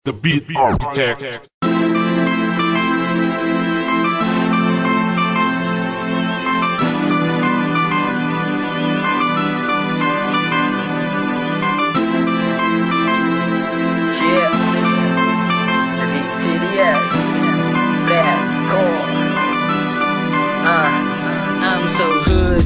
The Beat Architect. I'm so hood,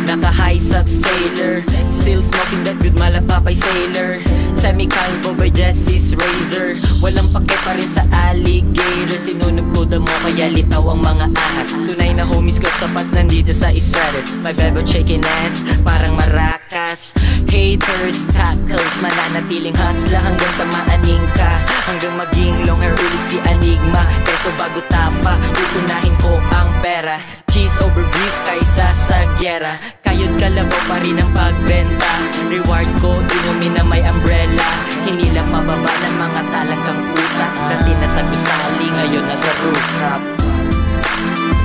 naka-high socks tailor, still smoking that good malapapay sailor. Semi-calvo by Jesse's razor, walang pake pa rin sa alligator. Sinunog ko damo kaya litaw ang mga ahas. Tunay na homies ko sa pas nandito sa Estradas. My velvet shaking ass, parang maracas. Haters, tackles, mananatiling hustler hanggang sa maaning ka. Hanggang maging long hair ulit si Enigma. Peso bago tapa, utunahin ko ang pera. Cheese over beef kaysa sa gyera. Kayod kalabaw pa rin ang pagbenta. Reward ko, inumin na may umbrella. Hindi lang mababa ng mga talangkang puta. Dati nasa gusali, ngayon nasa rooftop.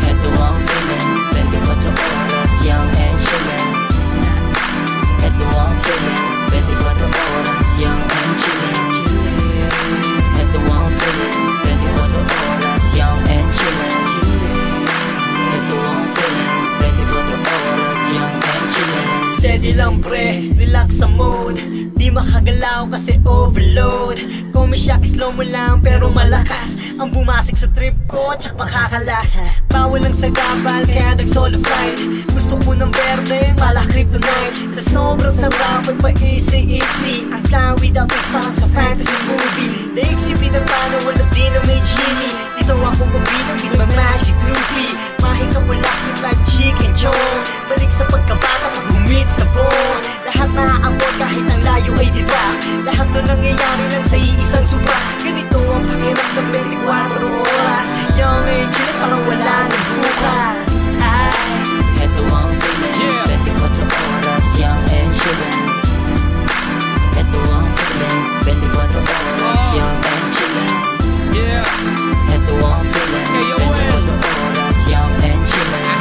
Heto ang feeling, 24 oras, young and chillin'. Heto ang feeling, 24 oras, young and chillin'. Heto ang feeling, 24 oras, young and chillin'. Steady lang pre, relax sa mode. Di makagalaw kasi overload. Kung may shock, slow mo lang pero malakas. Ang bumasig sa trip ko, tsak makakalas. Bawal lang sa gabal, kaya nag-solo flight. Gusto ko ng berde, mala kryptonite. Sa sobrang sarap at pa-easy-easy. I'm flying without wings para sa fantasy movie. Naiksipin ang paano, wala din na may genie. Dito ako mabitang, with my magic loopy. Mahing ka wala, flip like chicken chong. Balik sa pagkabata, pag-humit sa bong. Lahat maaabot kahit ang layo ay diba. Lahat to nangyayari lang sa iisang suba. Ganito ang pakiram ng 24 oras. Young age na parang wala ng bukas. Ay, heto ang feeling, 24 oras, young and chillin'. Heto ang feeling, 24 oras, young and chillin'. Heto ang feeling, 24 oras, young and chillin'.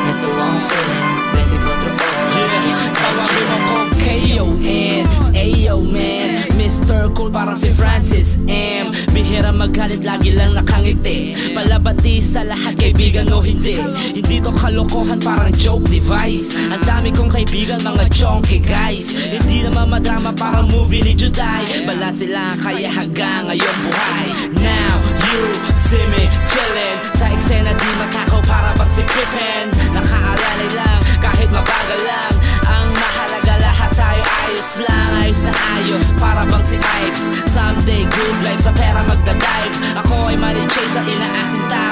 Heto ang feeling, 24 oras, young and chillin'. K.O.N. Ayo man, Mr. Cool parang si Francis M. Bihira magalit, lagi lang nakangiti. Palabati sa lahat, kaibigan o hindi. Hindi to kalokohan, parang joke device. Ang dami kong kaibigan, mga chonky guys. Hindi naman madrama, parang movie ni Juday. Bala sila kaya hanggang ngayon buhay. Now you see me chillin' sa eksena, di matakaw para bang si Pippen. Nakaalalay lang, kahit mabagal lang. Ang mahalaga lahat tayo ayos lang, ayos na ayos, para bang si Ives. Someday good life, sa pera magdadive. Ako ay money chaser, inaasinta